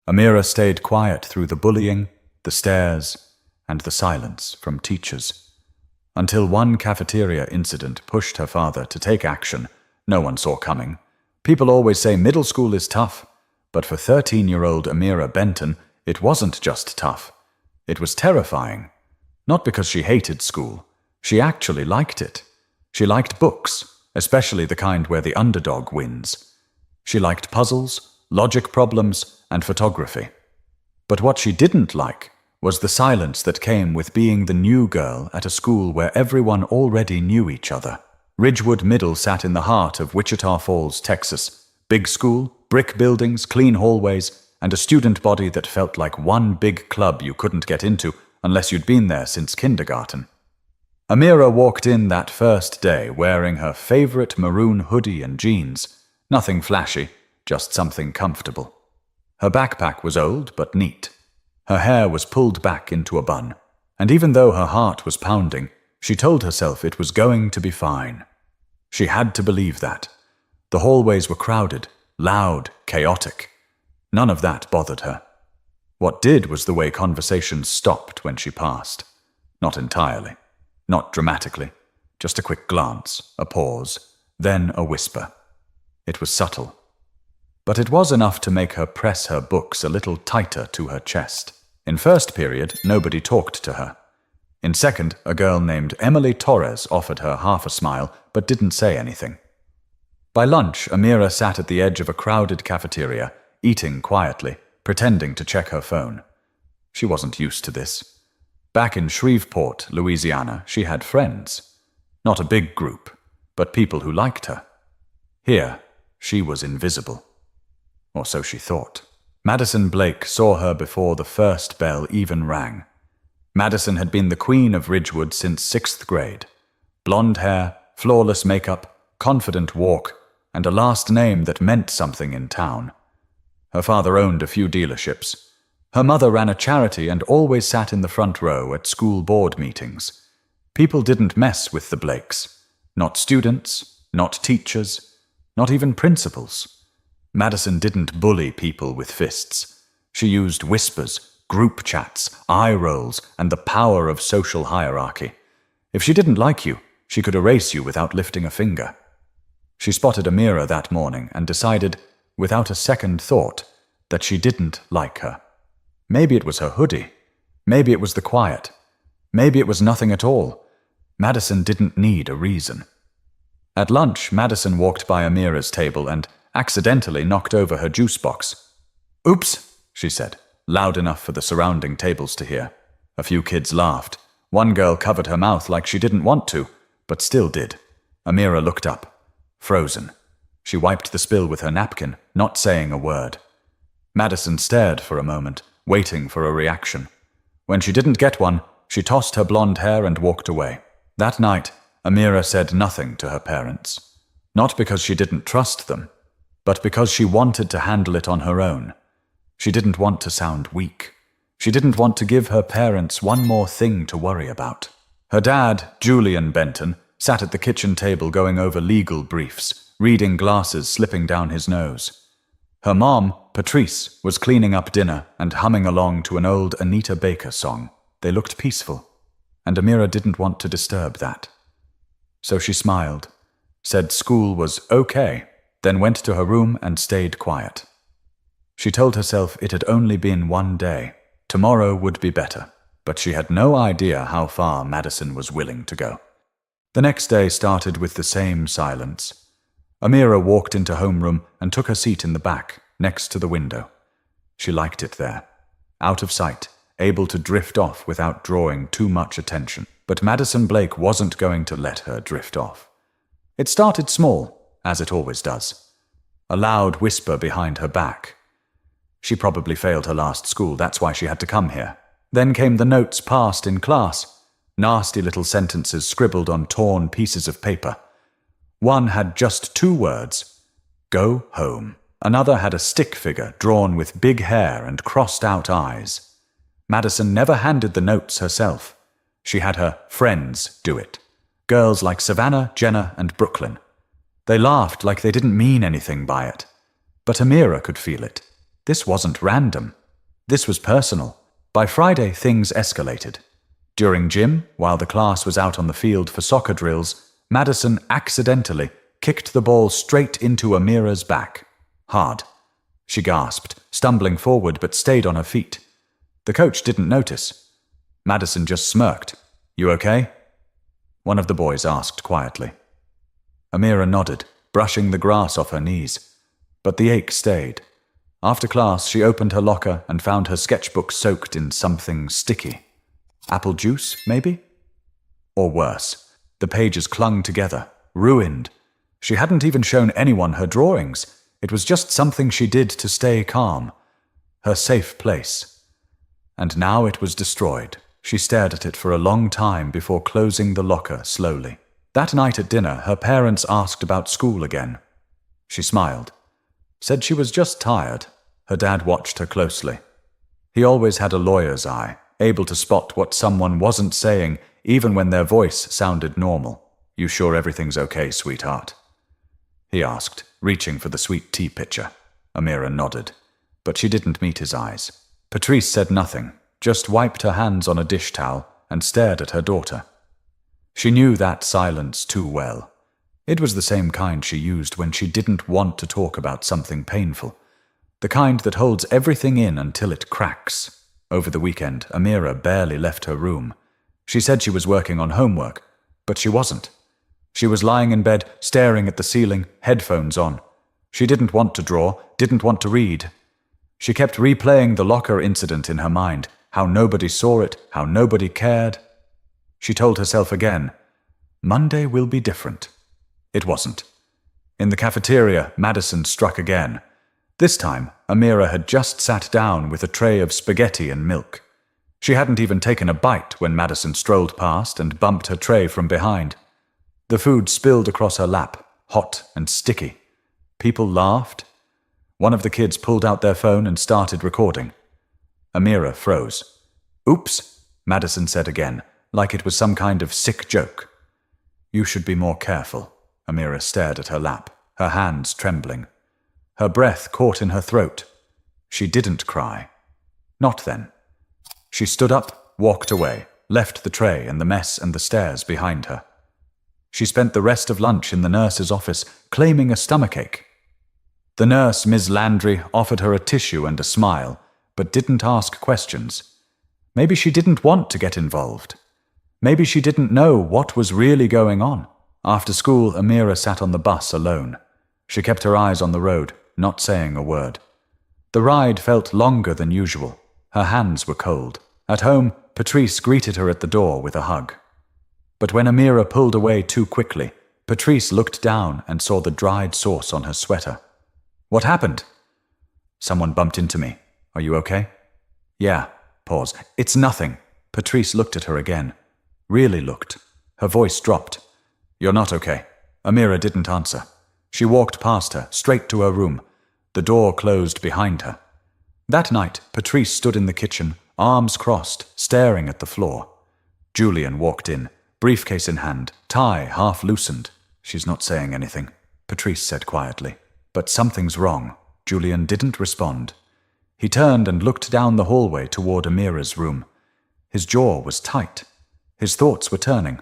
Amira stayed quiet through the bullying, the stares, and the silence from teachers. Until one cafeteria incident pushed her father to take action no one saw coming. People always say middle school is tough, but for 13-year-old Amira Benton, it wasn't just tough. It was terrifying. Not because she hated school. She actually liked it. She liked books, especially the kind where the underdog wins. She liked puzzles, logic problems, and photography. But what she didn't like was the silence that came with being the new girl at a school where everyone already knew each other. Ridgewood Middle sat in the heart of Wichita Falls, Texas. Big school, brick buildings, clean hallways, and a student body that felt like one big club you couldn't get into unless you'd been there since kindergarten. Amira walked in that first day wearing her favorite maroon hoodie and jeans. Nothing flashy, just something comfortable. Her backpack was old but neat. Her hair was pulled back into a bun, and even though her heart was pounding, she told herself it was going to be fine. She had to believe that. The hallways were crowded, loud, chaotic. None of that bothered her. What did was the way conversations stopped when she passed. Not entirely, not dramatically, just a quick glance, a pause, then a whisper. It was subtle. But it was enough to make her press her books a little tighter to her chest. In first period, nobody talked to her. In second, a girl named Emily Torres offered her half a smile, but didn't say anything. By lunch, Amira sat at the edge of a crowded cafeteria, eating quietly, pretending to check her phone. She wasn't used to this. Back in Shreveport, Louisiana, she had friends. Not a big group, but people who liked her. Here, she was invisible. Or so she thought. Madison Blake saw her before the first bell even rang. Madison had been the queen of Ridgewood since 6th grade. Blonde hair, flawless makeup, confident walk, and a last name that meant something in town. Her father owned a few dealerships. Her mother ran a charity and always sat in the front row at school board meetings. People didn't mess with the Blakes. Not students, not teachers, not even principals. Madison didn't bully people with fists. She used whispers, group chats, eye rolls, and the power of social hierarchy. If she didn't like you, she could erase you without lifting a finger. She spotted Amira that morning and decided, without a second thought, that she didn't like her. Maybe it was her hoodie. Maybe it was the quiet. Maybe it was nothing at all. Madison didn't need a reason. At lunch, Madison walked by Amira's table and accidentally knocked over her juice box. "Oops," she said, loud enough for the surrounding tables to hear. A few kids laughed. One girl covered her mouth like she didn't want to, but still did. Amira looked up, frozen. She wiped the spill with her napkin, not saying a word. Madison stared for a moment, waiting for a reaction. When she didn't get one, she tossed her blonde hair and walked away. That night, Amira said nothing to her parents. Not because she didn't trust them, but because she wanted to handle it on her own. She didn't want to sound weak. She didn't want to give her parents one more thing to worry about. Her dad, Julian Benton, sat at the kitchen table going over legal briefs, reading glasses slipping down his nose. Her mom, Patrice, was cleaning up dinner and humming along to an old Anita Baker song. They looked peaceful, and Amira didn't want to disturb that. So she smiled, said school was okay, then went to her room and stayed quiet. She told herself it had only been one day. Tomorrow would be better, but she had no idea how far Madison was willing to go. The next day started with the same silence. Amira walked into homeroom and took her seat in the back, next to the window. She liked it there, out of sight, able to drift off without drawing too much attention. But Madison Blake wasn't going to let her drift off. It started small, as it always does. A loud whisper behind her back. She probably failed her last school, that's why she had to come here. Then came the notes passed in class, nasty little sentences scribbled on torn pieces of paper. One had just 2 words, "Go home." Another had a stick figure drawn with big hair and crossed-out eyes. Madison never handed the notes herself. She had her friends do it. Girls like Savannah, Jenna, and Brooklyn. They laughed like they didn't mean anything by it. But Amira could feel it. This wasn't random. This was personal. By Friday, things escalated. During gym, while the class was out on the field for soccer drills, Madison accidentally kicked the ball straight into Amira's back. Hard. She gasped, stumbling forward but stayed on her feet. The coach didn't notice. Madison just smirked. "You okay?" One of the boys asked quietly. Amira nodded, brushing the grass off her knees. But the ache stayed. After class, she opened her locker and found her sketchbook soaked in something sticky. Apple juice, maybe? Or worse, the pages clung together, ruined. She hadn't even shown anyone her drawings. It was just something she did to stay calm. Her safe place. And now it was destroyed. She stared at it for a long time before closing the locker slowly. That night at dinner, her parents asked about school again. She smiled. Said she was just tired. Her dad watched her closely. He always had a lawyer's eye, able to spot what someone wasn't saying, even when their voice sounded normal. "You sure everything's okay, sweetheart?" he asked, reaching for the sweet tea pitcher. Amira nodded, but she didn't meet his eyes. Patrice said nothing, just wiped her hands on a dish towel and stared at her daughter. She knew that silence too well. It was the same kind she used when she didn't want to talk about something painful, the kind that holds everything in until it cracks. Over the weekend, Amira barely left her room. She said she was working on homework, but she wasn't. She was lying in bed, staring at the ceiling, headphones on. She didn't want to draw, didn't want to read. She kept replaying the locker incident in her mind, how nobody saw it, how nobody cared. She told herself again, Monday will be different. It wasn't. In the cafeteria, Madison struck again. This time, Amira had just sat down with a tray of spaghetti and milk. She hadn't even taken a bite when Madison strolled past and bumped her tray from behind. The food spilled across her lap, hot and sticky. People laughed. One of the kids pulled out their phone and started recording. Amira froze. "Oops," Madison said again, like it was some kind of sick joke. "You should be more careful." Amira stared at her lap, her hands trembling. Her breath caught in her throat. She didn't cry. Not then. She stood up, walked away, left the tray and the mess and the stairs behind her. She spent the rest of lunch in the nurse's office, claiming a stomachache. The nurse, Ms. Landry, offered her a tissue and a smile, but didn't ask questions. Maybe she didn't want to get involved. Maybe she didn't know what was really going on. After school, Amira sat on the bus alone. She kept her eyes on the road, not saying a word. The ride felt longer than usual. Her hands were cold. At home, Patrice greeted her at the door with a hug. But when Amira pulled away too quickly, Patrice looked down and saw the dried sauce on her sweater. "What happened?" "Someone bumped into me. Are you okay?" "Yeah." Pause. "It's nothing." Patrice looked at her again. Really looked. Her voice dropped. "You're not okay." Amira didn't answer. She walked past her, straight to her room. The door closed behind her. That night, Patrice stood in the kitchen, arms crossed, staring at the floor. Julian walked in, briefcase in hand, tie half loosened. "She's not saying anything," Patrice said quietly. "But something's wrong." Julian didn't respond. He turned and looked down the hallway toward Amira's room. His jaw was tight. His thoughts were turning.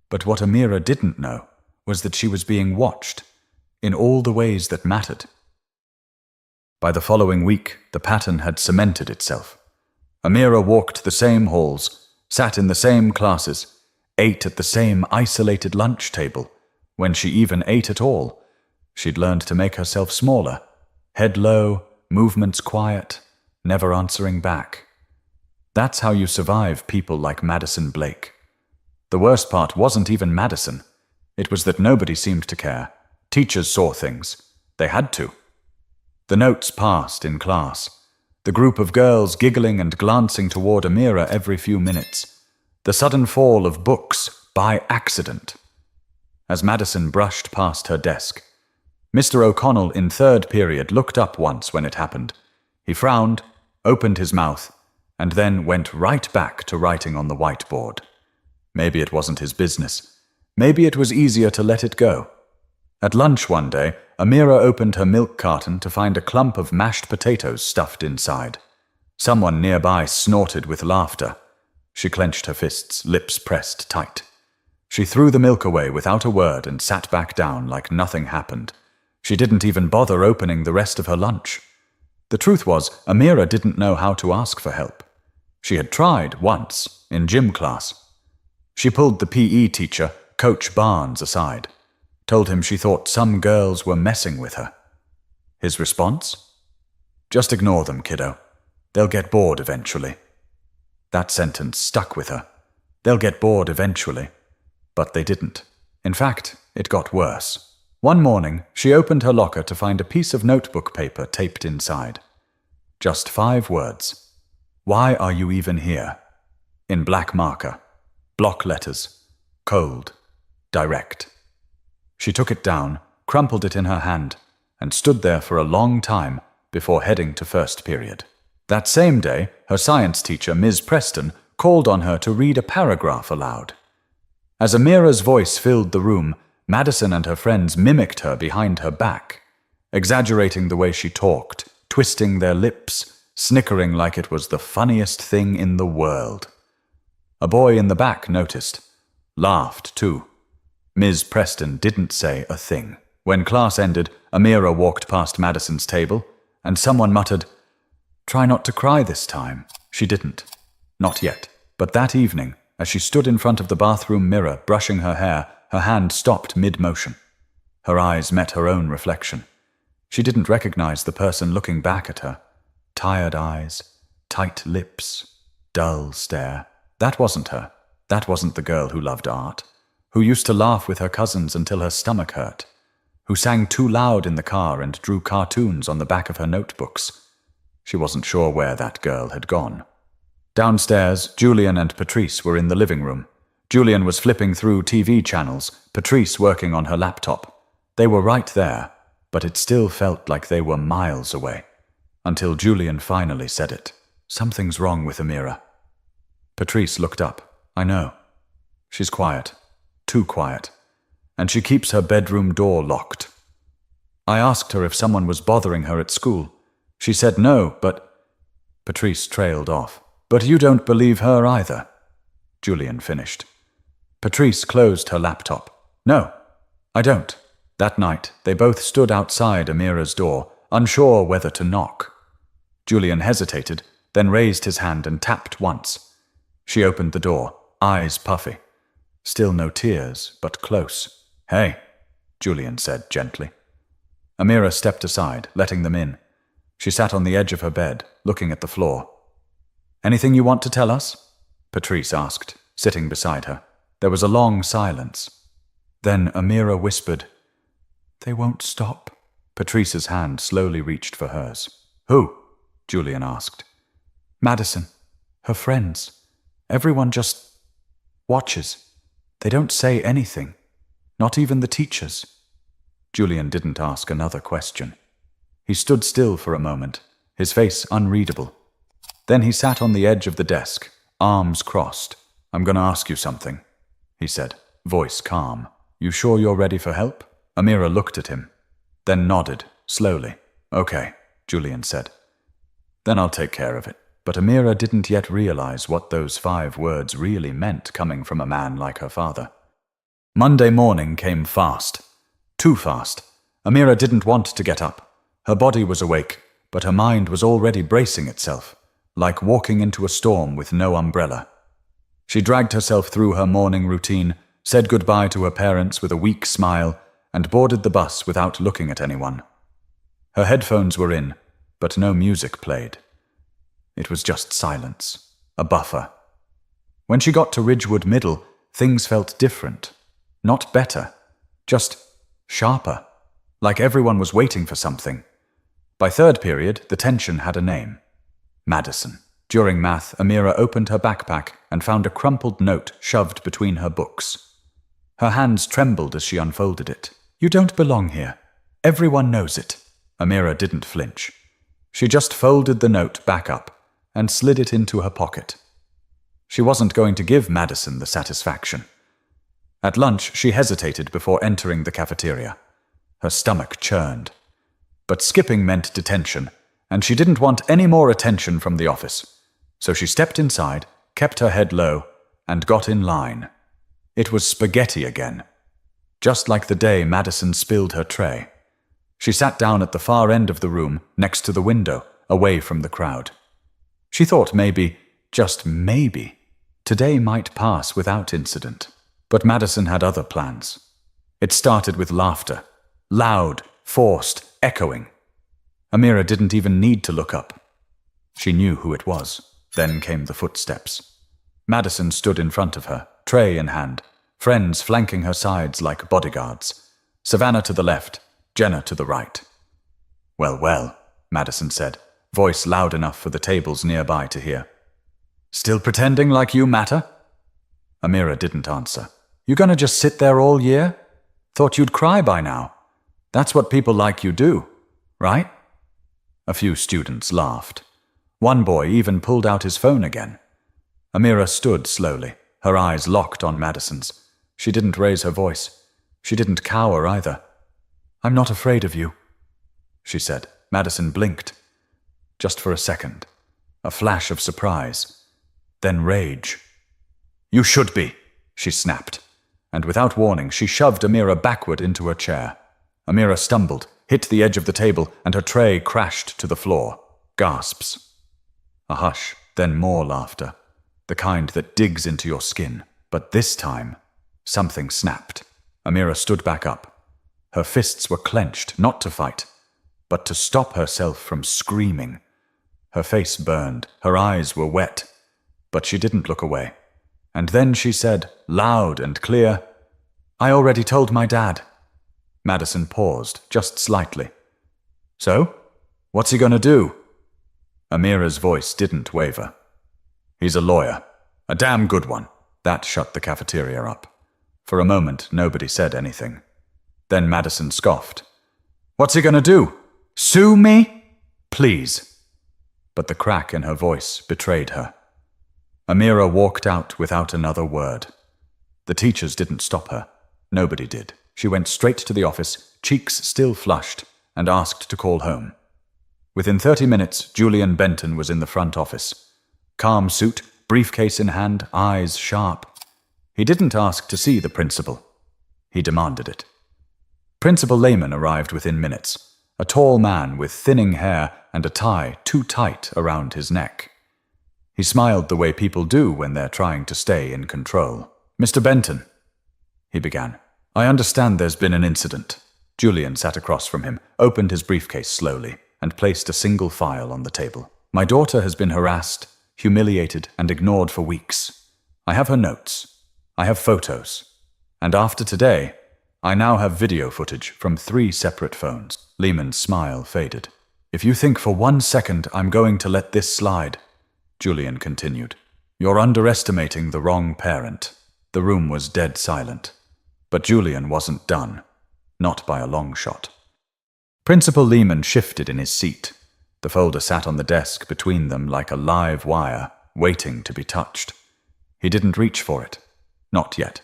But what Amira didn't know was that she was being watched, in all the ways that mattered. By the following week, the pattern had cemented itself. Amira walked the same halls, sat in the same classes, ate at the same isolated lunch table. When she even ate at all, she'd learned to make herself smaller, head low, movements quiet, never answering back. That's how you survive people like Madison Blake. The worst part wasn't even Madison. It was that nobody seemed to care. Teachers saw things. They had to. The notes passed in class. The group of girls giggling and glancing toward Amira every few minutes. The sudden fall of books by accident. As Madison brushed past her desk, Mr. O'Connell in third period looked up once when it happened. He frowned, opened his mouth, and then went right back to writing on the whiteboard. Maybe it wasn't his business. Maybe it was easier to let it go. At lunch one day, Amira opened her milk carton to find a clump of mashed potatoes stuffed inside. Someone nearby snorted with laughter. She clenched her fists, lips pressed tight. She threw the milk away without a word and sat back down like nothing happened. She didn't even bother opening the rest of her lunch. The truth was, Amira didn't know how to ask for help. She had tried once, in gym class. She pulled the PE teacher, Coach Barnes, aside, told him she thought some girls were messing with her. His response? Just ignore them, kiddo. They'll get bored eventually. That sentence stuck with her. They'll get bored eventually. But they didn't. In fact, it got worse. One morning, she opened her locker to find a piece of notebook paper taped inside. Just 5 words. Why are you even here? In black marker. Block letters. Cold. Direct. She took it down, crumpled it in her hand, and stood there for a long time before heading to first period. That same day, her science teacher, Ms. Preston, called on her to read a paragraph aloud. As Amira's voice filled the room, Madison and her friends mimicked her behind her back, exaggerating the way she talked, twisting their lips, snickering like it was the funniest thing in the world. A boy in the back noticed, laughed too. Ms. Preston didn't say a thing. When class ended, Amira walked past Madison's table, and someone muttered, "Try not to cry this time." She didn't. Not yet. But that evening, as she stood in front of the bathroom mirror, brushing her hair, her hand stopped mid-motion. Her eyes met her own reflection. She didn't recognize the person looking back at her. Tired eyes, tight lips, dull stare. That wasn't her. That wasn't the girl who loved art, who used to laugh with her cousins until her stomach hurt, who sang too loud in the car and drew cartoons on the back of her notebooks. She wasn't sure where that girl had gone. Downstairs, Julian and Patrice were in the living room. Julian was flipping through TV channels, Patrice working on her laptop. They were right there, but it still felt like they were miles away. Until Julian finally said it. "Something's wrong with Amira." Patrice looked up. "I know. She's quiet. Too quiet. And she keeps her bedroom door locked. I asked her if someone was bothering her at school. She said no, but—" Patrice trailed off. "But you don't believe her either," Julian finished. Patrice closed her laptop. "No, I don't." That night, they both stood outside Amira's door, unsure whether to knock. Julian hesitated, then raised his hand and tapped once. She opened the door, eyes puffy. Still no tears, but close. "Hey," Julian said gently. Amira stepped aside, letting them in. She sat on the edge of her bed, looking at the floor. "Anything you want to tell us?" Patrice asked, sitting beside her. There was a long silence. Then Amira whispered, "They won't stop." Patrice's hand slowly reached for hers. "Who?" Julian asked. "Madison. Her friends. Everyone just watches. They don't say anything. Not even the teachers." Julian didn't ask another question. He stood still for a moment, his face unreadable. Then he sat on the edge of the desk, arms crossed. "I'm going to ask you something," he said, voice calm. "You sure you're ready for help?" Amira looked at him, then nodded, slowly. "Okay," Julian said. "Then I'll take care of it." But Amira didn't yet realize what those 5 words really meant coming from a man like her father. Monday morning came fast. Too fast. Amira didn't want to get up. Her body was awake, but her mind was already bracing itself, like walking into a storm with no umbrella. She dragged herself through her morning routine, said goodbye to her parents with a weak smile, and boarded the bus without looking at anyone. Her headphones were in, but no music played. It was just silence, a buffer. When she got to Ridgewood Middle, things felt different. Not better, just sharper, like everyone was waiting for something. By third period, the tension had a name. Madison. During math, Amira opened her backpack and found a crumpled note shoved between her books. Her hands trembled as she unfolded it. "You don't belong here. Everyone knows it." Amira didn't flinch. She just folded the note back up and slid it into her pocket. She wasn't going to give Madison the satisfaction. At lunch, she hesitated before entering the cafeteria. Her stomach churned. But skipping meant detention, and she didn't want any more attention from the office. So she stepped inside, kept her head low, and got in line. It was spaghetti again. Just like the day Madison spilled her tray. She sat down at the far end of the room, next to the window, away from the crowd. She thought maybe, just maybe, today might pass without incident. But Madison had other plans. It started with laughter. Loud, forced, echoing. Amira didn't even need to look up. She knew who it was. Then came the footsteps. Madison stood in front of her, tray in hand, friends flanking her sides like bodyguards. Savannah to the left, Jenna to the right. "Well, well," Madison said, voice loud enough for the tables nearby to hear. "Still pretending like you matter?" Amira didn't answer. "You gonna just sit there all year? Thought you'd cry by now. That's what people like you do, right?" A few students laughed. One boy even pulled out his phone again. Amira stood slowly, her eyes locked on Madison's. She didn't raise her voice. She didn't cower either. "I'm not afraid of you," she said. Madison blinked. Just for a second. A flash of surprise. Then rage. "You should be," she snapped. And without warning, she shoved Amira backward into her chair. Amira stumbled, hit the edge of the table, and her tray crashed to the floor. Gasps. A hush, then more laughter. The kind that digs into your skin. But this time, something snapped. Amira stood back up. Her fists were clenched, not to fight, but to stop herself from screaming. Her face burned, her eyes were wet, but she didn't look away. And then she said, loud and clear, "I already told my dad." Madison paused, just slightly. "So? What's he gonna do?" Amira's voice didn't waver. "He's a lawyer. A damn good one." That shut the cafeteria up. For a moment, nobody said anything. Then Madison scoffed. "What's he gonna do? Sue me? Please." But the crack in her voice betrayed her. Amira walked out without another word. The teachers didn't stop her. Nobody did. She went straight to the office, cheeks still flushed, and asked to call home. Within 30 minutes, Julian Benton was in the front office. Calm suit, briefcase in hand, eyes sharp. He didn't ask to see the principal. He demanded it. Principal Lehman arrived within minutes, a tall man with thinning hair and a tie too tight around his neck. He smiled the way people do when they're trying to stay in control. "Mr. Benton," he began, "I understand there's been an incident." Julian sat across from him, opened his briefcase slowly, and placed a single file on the table. "My daughter has been harassed, humiliated, and ignored for weeks. I have her notes. I have photos. And after today, I now have video footage from 3 separate phones." Lehman's smile faded. "If you think for 1 second I'm going to let this slide," Julian continued, "you're underestimating the wrong parent." The room was dead silent. But Julian wasn't done. Not by a long shot. Principal Lehman shifted in his seat. The folder sat on the desk between them like a live wire, waiting to be touched. He didn't reach for it. Not yet.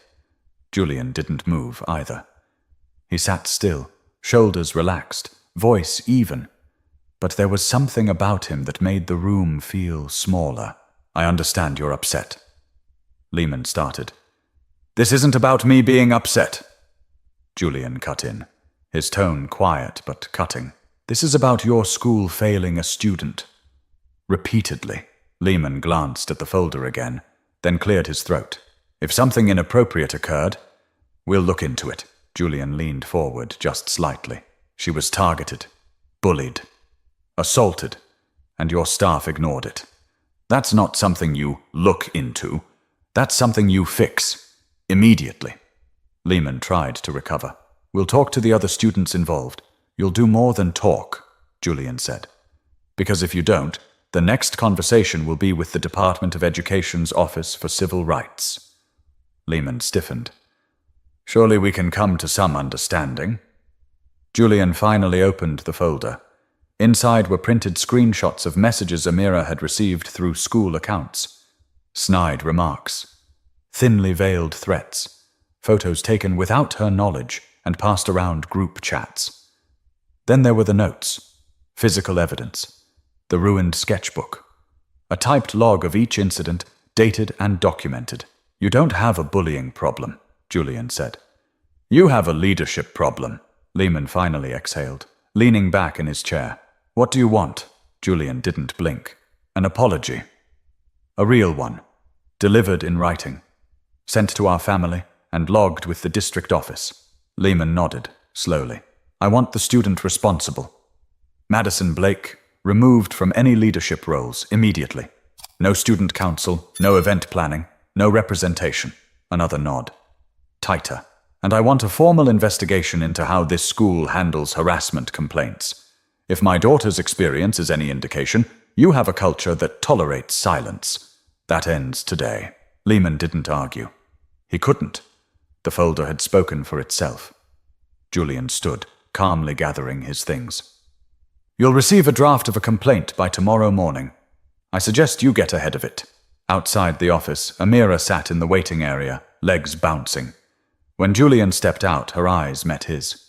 Julian didn't move either. He sat still, shoulders relaxed, voice even. But there was something about him that made the room feel smaller. "I understand you're upset," Lehman started. "This isn't about me being upset," Julian cut in, his tone quiet but cutting. "This is about your school failing a student. Repeatedly." Lehman glanced at the folder again, then cleared his throat. "If something inappropriate occurred, we'll look into it." Julian leaned forward just slightly. "She was targeted, bullied, assaulted, and your staff ignored it. That's not something you look into. That's something you fix. Immediately." Lehman tried to recover. "We'll talk to the other students involved. You'll do more than talk," Julian said. "Because if you don't, the next conversation will be with the Department of Education's Office for Civil Rights." Lehman stiffened. "Surely we can come to some understanding." Julian finally opened the folder. Inside were printed screenshots of messages Amira had received through school accounts. Snide remarks. Thinly veiled threats. Photos taken without her knowledge and passed around group chats. Then there were the notes, physical evidence, the ruined sketchbook, a typed log of each incident, dated and documented. "You don't have a bullying problem," Julian said. "You have a leadership problem," Lehman finally exhaled, leaning back in his chair. "What do you want?" Julian didn't blink. "An apology. A real one. Delivered in writing. Sent to our family and logged with the district office." Lehman nodded, slowly. "I want the student responsible. Madison Blake, removed from any leadership roles immediately. No student council, no event planning, no representation." Another nod. "Tighter. And I want a formal investigation into how this school handles harassment complaints. If my daughter's experience is any indication, you have a culture that tolerates silence. That ends today." Lehman didn't argue. He couldn't. The folder had spoken for itself. Julian stood, calmly gathering his things. "You'll receive a draft of a complaint by tomorrow morning. I suggest you get ahead of it." Outside the office, Amira sat in the waiting area, legs bouncing. When Julian stepped out, her eyes met his.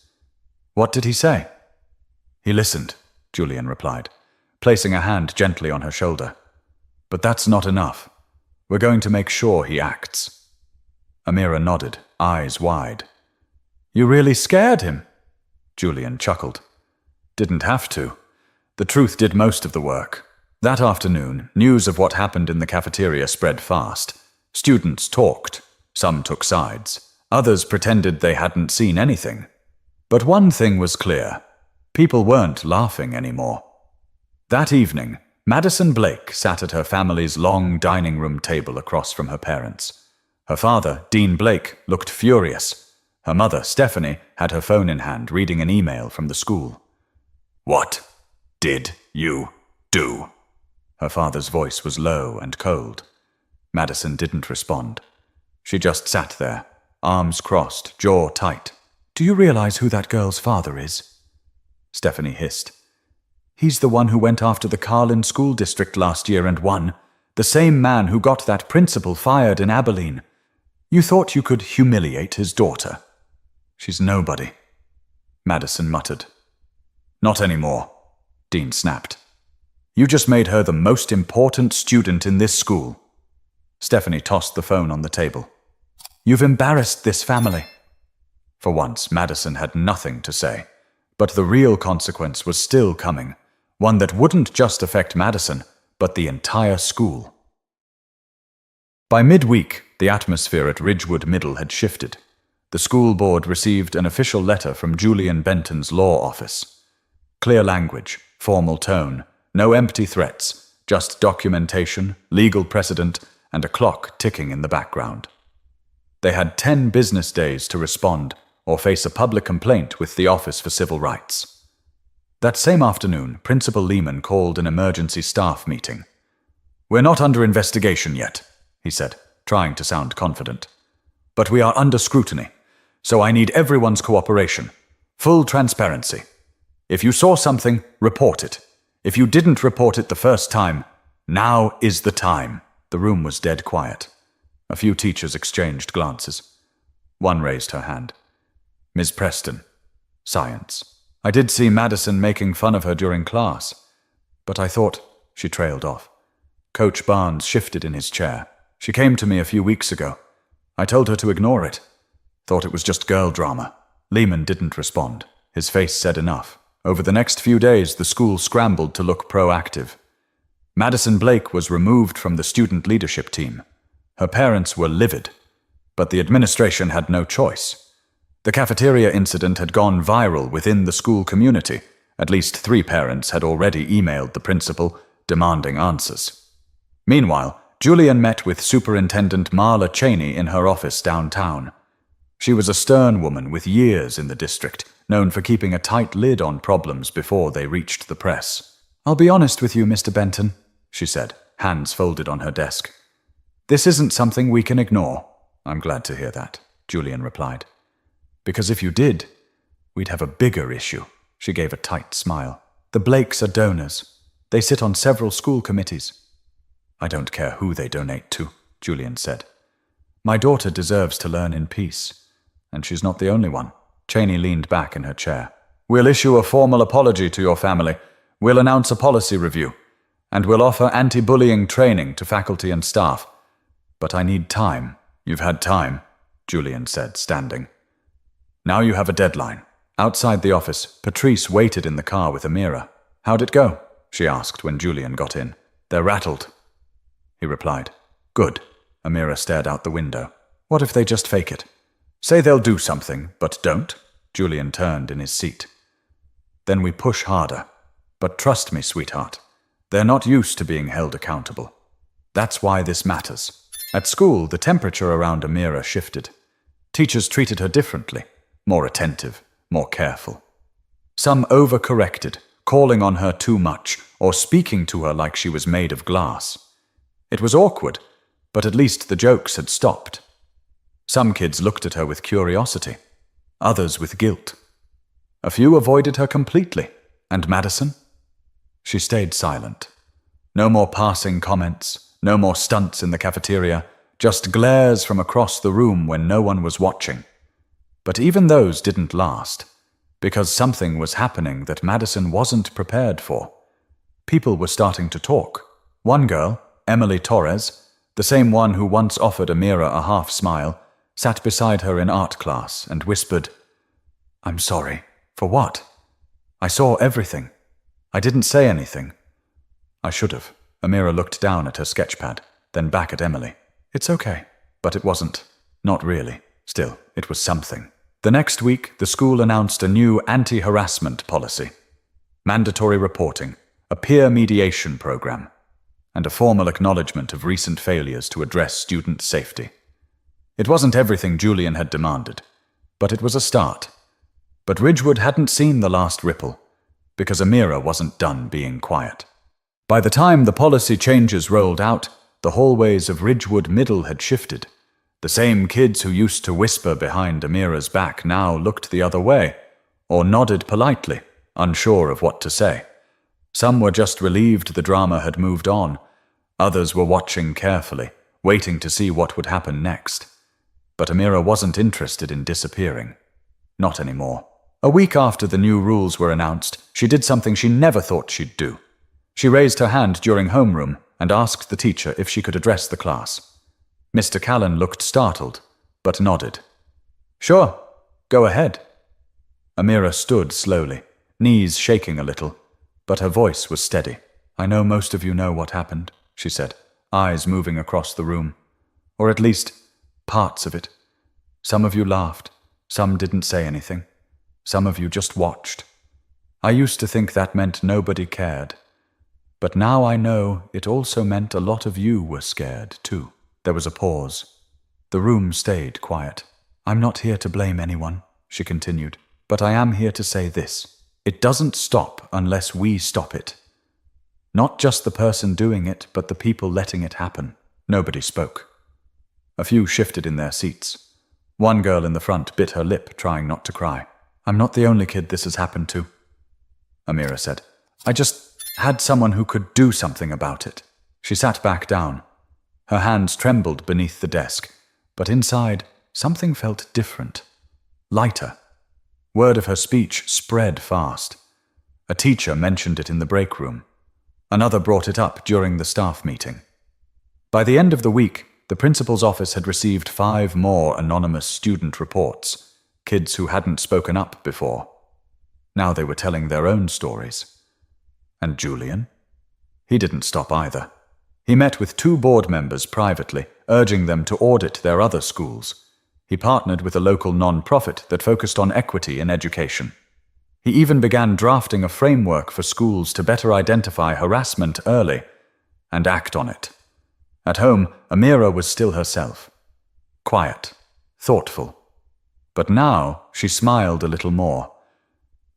"What did he say?" "He listened," Julian replied, placing a hand gently on her shoulder. "But that's not enough. We're going to make sure he acts." Amira nodded, eyes wide. "You really scared him?" Julian chuckled. "Didn't have to. The truth did most of the work." That afternoon, news of what happened in the cafeteria spread fast. Students talked. Some took sides. Others pretended they hadn't seen anything. But one thing was clear. People weren't laughing anymore. That evening, Madison Blake sat at her family's long dining room table across from her parents. Her father, Dean Blake, looked furious. Her mother, Stephanie, had her phone in hand, reading an email from the school. "What did you do?" Her father's voice was low and cold. Madison didn't respond. She just sat there, arms crossed, jaw tight. "Do you realize who that girl's father is?" Stephanie hissed. "He's the one who went after the Carlin School District last year and won. The same man who got that principal fired in Abilene. You thought you could humiliate his daughter." "She's nobody," Madison muttered. "Not anymore," Dean snapped. "You just made her the most important student in this school." Stephanie tossed the phone on the table. "You've embarrassed this family." For once, Madison had nothing to say. But the real consequence was still coming, one that wouldn't just affect Madison, but the entire school. By midweek, the atmosphere at Ridgewood Middle had shifted. The school board received an official letter from Julian Benton's law office. Clear language, formal tone, no empty threats, just documentation, legal precedent, and a clock ticking in the background. They had 10 business days to respond or face a public complaint with the Office for Civil Rights. That same afternoon, Principal Lehman called an emergency staff meeting. "We're not under investigation yet," he said, trying to sound confident. "But we are under scrutiny, so I need everyone's cooperation. Full transparency. If you saw something, report it. If you didn't report it the first time, now is the time." The room was dead quiet. A few teachers exchanged glances. One raised her hand. "Ms. Preston, science. I did see Madison making fun of her during class, but I thought—" She trailed off. Coach Barnes shifted in his chair. "She came to me a few weeks ago. I told her to ignore it. Thought it was just girl drama." Lehman didn't respond. His face said enough. Over the next few days, the school scrambled to look proactive. Madison Blake was removed from the student leadership team. Her parents were livid, but the administration had no choice. The cafeteria incident had gone viral within the school community. At least 3 parents had already emailed the principal, demanding answers. Meanwhile, Julian met with Superintendent Marla Cheney in her office downtown. She was a stern woman with years in the district, known for keeping a tight lid on problems before they reached the press. "I'll be honest with you, Mr. Benton," she said, hands folded on her desk. "This isn't something we can ignore." "I'm glad to hear that," Julian replied. "Because if you did, we'd have a bigger issue." She gave a tight smile. "The Blakes are donors. They sit on several school committees." "I don't care who they donate to," Julian said. "My daughter deserves to learn in peace, and she's not the only one." Cheney leaned back in her chair. We'll issue a formal apology to your family. We'll announce a policy review. And we'll offer anti-bullying training to faculty and staff. But I need time. You've had time, Julian said, standing. Now you have a deadline. Outside the office, Patrice waited in the car with Amira. How'd it go? She asked when Julian got in. They're rattled, he replied. Good. Amira stared out the window. What if they just fake it? Say they'll do something, but don't? Julian turned in his seat. Then we push harder. But trust me, sweetheart, they're not used to being held accountable. That's why this matters. At school, the temperature around Amira shifted. Teachers treated her differently, more attentive, more careful. Some overcorrected, calling on her too much, or speaking to her like she was made of glass. It was awkward, but at least the jokes had stopped. Some kids looked at her with curiosity, others with guilt. A few avoided her completely. And Madison? She stayed silent. No more passing comments, no more stunts in the cafeteria, just glares from across the room when no one was watching. But even those didn't last, because something was happening that Madison wasn't prepared for. People were starting to talk. One girl, Emily Torres, the same one who once offered Amira a half smile, sat beside her in art class and whispered, I'm sorry. For what? I saw everything. I didn't say anything. I should have. Amira looked down at her sketchpad, then back at Emily. It's okay. But it wasn't. Not really. Still, it was something. The next week, the school announced a new anti-harassment policy. Mandatory reporting, a peer mediation program, and a formal acknowledgement of recent failures to address student safety. It wasn't everything Julian had demanded, but it was a start. But Ridgewood hadn't seen the last ripple, because Amira wasn't done being quiet. By the time the policy changes rolled out, the hallways of Ridgewood Middle had shifted. The same kids who used to whisper behind Amira's back now looked the other way, or nodded politely, unsure of what to say. Some were just relieved the drama had moved on. Others were watching carefully, waiting to see what would happen next. But Amira wasn't interested in disappearing. Not anymore. A week after the new rules were announced, she did something she never thought she'd do. She raised her hand during homeroom and asked the teacher if she could address the class. Mr. Callan looked startled, but nodded. Sure, go ahead. Amira stood slowly, knees shaking a little, but her voice was steady. I know most of you know what happened, she said, eyes moving across the room. Or at least, parts of it. Some of you laughed, some didn't say anything. Some of you just watched. I used to think that meant nobody cared. But now I know it also meant a lot of you were scared, too. There was a pause. The room stayed quiet. I'm not here to blame anyone, she continued, but I am here to say this. It doesn't stop unless we stop it. Not just the person doing it, but the people letting it happen. Nobody spoke. A few shifted in their seats. One girl in the front bit her lip, trying not to cry. I'm not the only kid this has happened to, Amira said. I just had someone who could do something about it. She sat back down. Her hands trembled beneath the desk, but inside, something felt different. Lighter. Word of her speech spread fast. A teacher mentioned it in the break room. Another brought it up during the staff meeting. By the end of the week, the principal's office had received 5 more anonymous student reports. Kids who hadn't spoken up before. Now they were telling their own stories. And Julian? He didn't stop either. He met with 2 board members privately, urging them to audit their other schools. He partnered with a local non-profit that focused on equity in education. He even began drafting a framework for schools to better identify harassment early and act on it. At home, Amira was still herself. Quiet, thoughtful. But now she smiled a little more.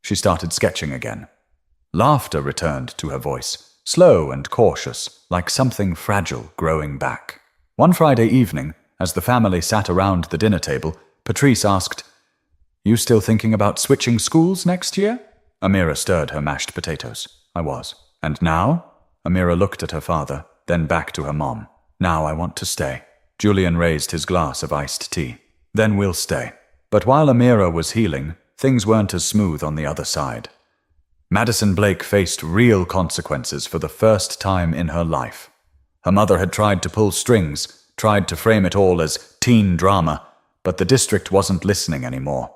She started sketching again. Laughter returned to her voice, slow and cautious, like something fragile growing back. One Friday evening, as the family sat around the dinner table, Patrice asked, You still thinking about switching schools next year? Amira stirred her mashed potatoes. I was. And now? Amira looked at her father, then back to her mom. Now I want to stay. Julian raised his glass of iced tea. Then we'll stay. But while Amira was healing, things weren't as smooth on the other side. Madison Blake faced real consequences for the first time in her life. Her mother had tried to pull strings, tried to frame it all as teen drama, but the district wasn't listening anymore.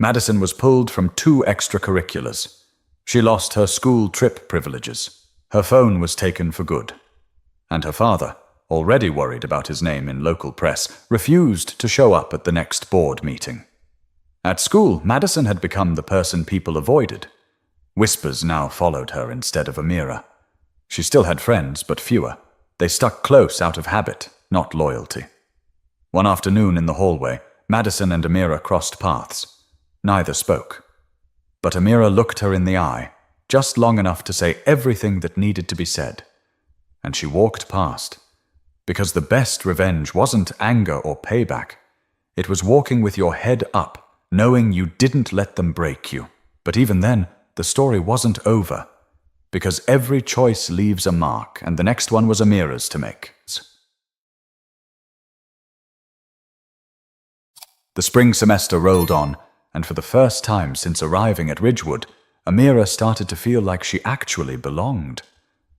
Madison was pulled from 2 extracurriculars. She lost her school trip privileges. Her phone was taken for good. And her father, already worried about his name in local press, refused to show up at the next board meeting. At school, Madison had become the person people avoided. Whispers now followed her instead of Amira. She still had friends, but fewer. They stuck close out of habit, not loyalty. One afternoon in the hallway, Madison and Amira crossed paths. Neither spoke. But Amira looked her in the eye, just long enough to say everything that needed to be said. And she walked past. Because the best revenge wasn't anger or payback. It was walking with your head up, knowing you didn't let them break you. But even then, the story wasn't over. Because every choice leaves a mark, and the next one was Amira's to make. The spring semester rolled on, and for the first time since arriving at Ridgewood, Amira started to feel like she actually belonged.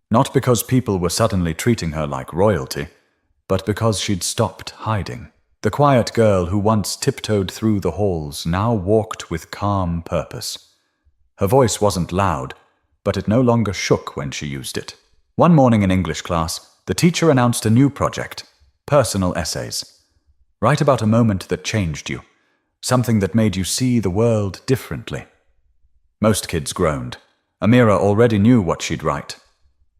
Not because people were suddenly treating her like royalty, but because she'd stopped hiding. The quiet girl who once tiptoed through the halls now walked with calm purpose. Her voice wasn't loud, but it no longer shook when she used it. One morning in English class, the teacher announced a new project, personal essays. Write about a moment that changed you, something that made you see the world differently. Most kids groaned. Amira already knew what she'd write.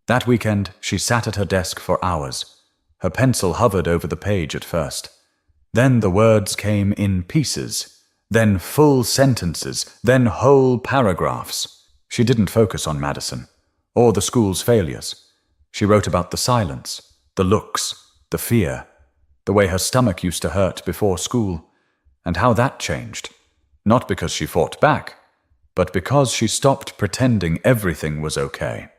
That weekend, she sat at her desk for hours. Her pencil hovered over the page at first. Then the words came in pieces, then full sentences, then whole paragraphs. She didn't focus on Madison, or the school's failures. She wrote about the silence, the looks, the fear, the way her stomach used to hurt before school, and how that changed. Not because she fought back, but because she stopped pretending everything was okay.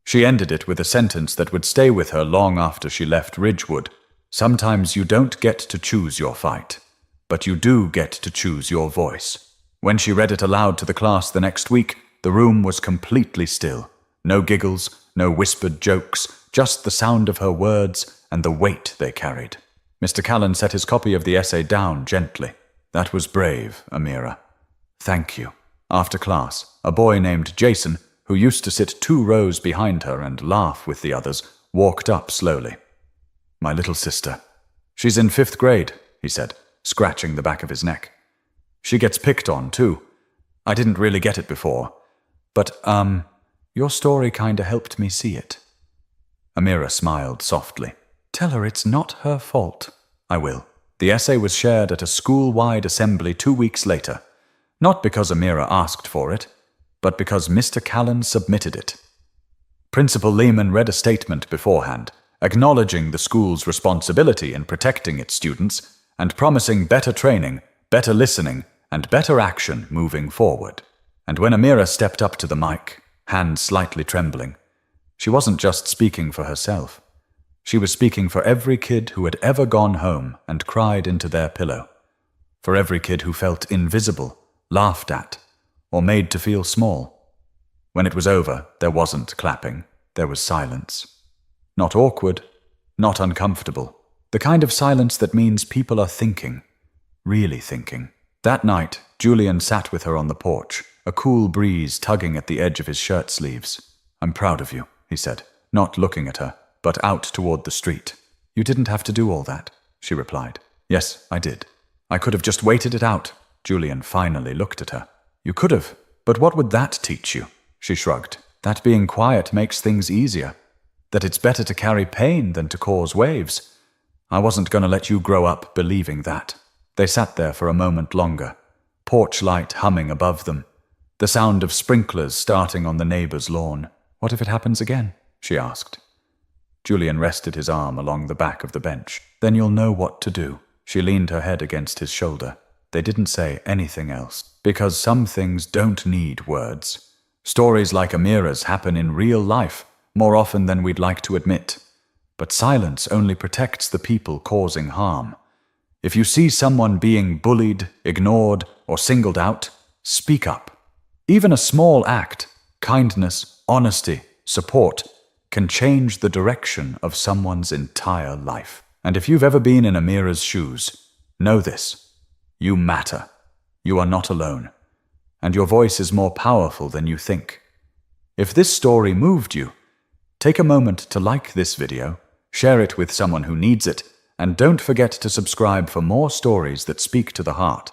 She ended it with a sentence that would stay with her long after she left Ridgewood. Sometimes you don't get to choose your fight, but you do get to choose your voice. When she read it aloud to the class the next week, the room was completely still. No giggles, no whispered jokes, just the sound of her words and the weight they carried. Mr. Callan set his copy of the essay down gently. That was brave, Amira. Thank you. After class, a boy named Jason, who used to sit 2 rows behind her and laugh with the others, walked up slowly. My little sister. She's in 5th grade, he said, scratching the back of his neck. She gets picked on, too. I didn't really get it before. But, your story kinda helped me see it. Amira smiled softly. Tell her it's not her fault. I will. The essay was shared at a school-wide assembly 2 weeks later. Not because Amira asked for it, but because Mr. Callan submitted it. Principal Lehman read a statement beforehand, acknowledging the school's responsibility in protecting its students and promising better training, better listening, and better action moving forward. And when Amira stepped up to the mic, hands slightly trembling, she wasn't just speaking for herself. She was speaking for every kid who had ever gone home and cried into their pillow. For every kid who felt invisible, laughed at, or made to feel small. When it was over, there wasn't clapping, there was silence. Not awkward, not uncomfortable. The kind of silence that means people are thinking, really thinking. That night, Julian sat with her on the porch, a cool breeze tugging at the edge of his shirt sleeves. I'm proud of you, he said, not looking at her, but out toward the street. You didn't have to do all that, she replied. Yes, I did. I could have just waited it out. Julian finally looked at her. You could have, but what would that teach you? She shrugged. That being quiet makes things easier. That it's better to carry pain than to cause waves. I wasn't going to let you grow up believing that. They sat there for a moment longer, porch light humming above them, the sound of sprinklers starting on the neighbor's lawn. What if it happens again? She asked. Julian rested his arm along the back of the bench. Then you'll know what to do. She leaned her head against his shoulder. They didn't say anything else, because some things don't need words. Stories like Amira's happen in real life, more often than we'd like to admit. But silence only protects the people causing harm. If you see someone being bullied, ignored, or singled out, Speak up. Even a small act, kindness, honesty, support, can change the direction of someone's entire life. And if you've ever been in Amira's shoes, know this: you matter. You are not alone. And your voice is more powerful than you think. If this story moved you, take a moment to like this video, share it with someone who needs it, and don't forget to subscribe for more stories that speak to the heart.